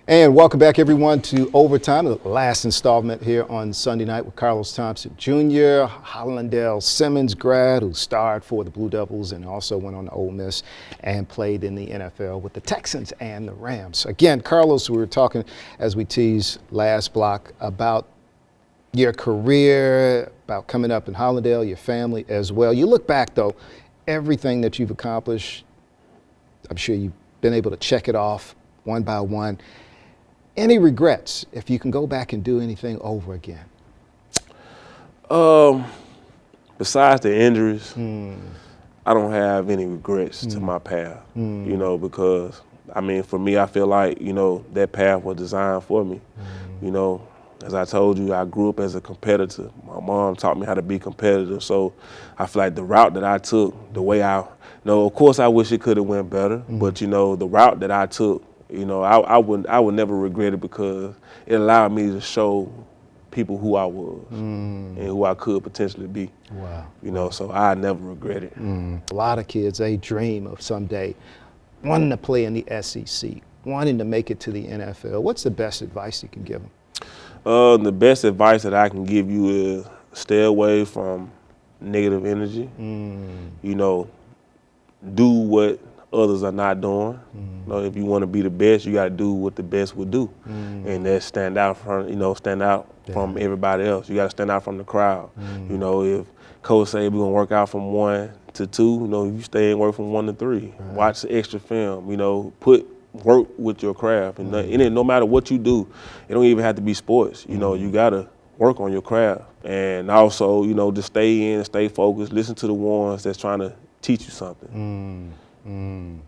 And welcome back, everyone, to Overtime, the last installment here on Sunday night with Carlos Thompson Jr., Hollandale Simmons grad who starred for the Blue Devils and also went on to Ole Miss and played in the NFL with the Texans and the Rams. Again, Carlos, we were talking, as we teased last block, about your career, about coming up in Hollandale, your family as well. You look back, though, everything that you've accomplished, I'm sure you've been able to check it off one by one. Any regrets if you can go back and do anything over again? Besides the injuries, I don't have any regrets to my path, you know, because, I mean, for me, I feel like, you know, that path was designed for me. You know, as I told you, I grew up as a competitor. My mom taught me how to be competitive, so I feel like the route that I took, the way I, you know, of course I wish it could have went better, but, you know, the route that I took, you know, I would never regret it because it allowed me to show people who I was and who I could potentially be. Wow. You know, so I never regret it. A lot of kids, they dream of someday wanting to play in the SEC, wanting to make it to the NFL. What's the best advice you can give them? The best advice that I can give you is stay away from negative energy. You know, do what others are not doing. You know, if you want to be the best, you got to do what the best would do, and that's stand out from, you know, stand out from everybody else. You got to stand out from the crowd. You know, if coach say we're gonna work out from 1 to 2, you know, you stay and work from 1 to 3. Watch the extra film. You know, work with your craft, and no matter what you do, it don't even have to be sports. You know, you gotta work on your craft, and also, you know, just stay in, stay focused. Listen to the ones that's trying to teach you something.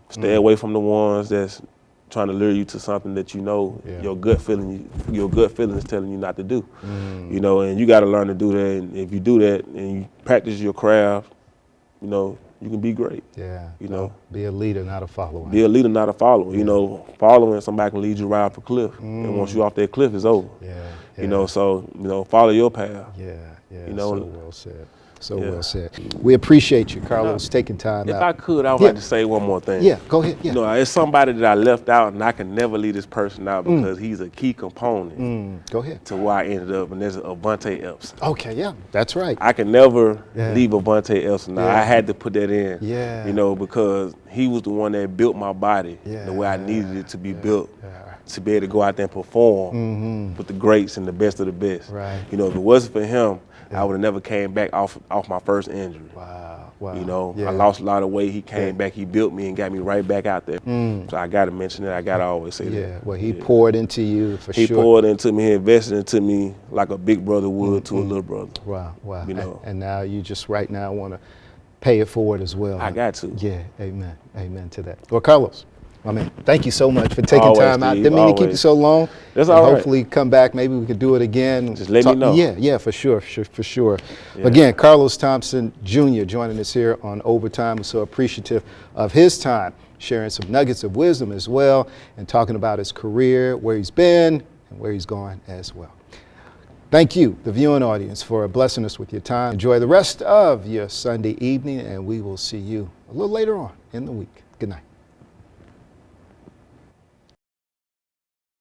Stay away from the ones that's trying to lure you to something that you know your gut feeling is telling you not to do. You know, and you got to learn to do that. And if you do that and you practice your craft, you know, you can be great. Yeah. You know, be a leader, not a follower. Be a leader, not a follower. You know, following somebody can lead you right off a cliff, and once you off that cliff, it's over. You know, so you know, follow your path. You know, so well said. So well said. We appreciate you, Carlos, taking time out. If I could, I would like to say one more thing. Yeah, go ahead. You know, it's somebody that I left out, and I can never leave this person out because he's a key component Go ahead. to where I ended up, and there's Avante Epps. Okay, yeah, that's right. I can never leave Avante Epps. Now, I had to put that in, you know, because he was the one that built my body the way I needed it to be built. To be able to go out there and perform with the greats and the best of the best. You know, if it wasn't for him, I would have never came back off my first injury. Wow. You know, I lost a lot of weight. He came back, he built me and got me right back out there. So I got to mention it. I got to always say that. Yeah, well, he poured into you for sure. He poured into me, he invested into me like a big brother would to a little brother. Wow. You know, and now you just right now want to pay it forward as well. I got to. Yeah, amen to that. Well, Carlos, I mean, thank you so much for taking time out. Steve, Didn't mean to keep you so long. That's all right. Hopefully come back. Maybe we could do it again. Just let me know. Yeah, for sure. Again, Carlos Thompson Jr. joining us here on Overtime. We're so appreciative of his time, sharing some nuggets of wisdom as well, and talking about his career, where he's been, and where he's going as well. Thank you, the viewing audience, for blessing us with your time. Enjoy the rest of your Sunday evening, and we will see you a little later on in the week. Good night.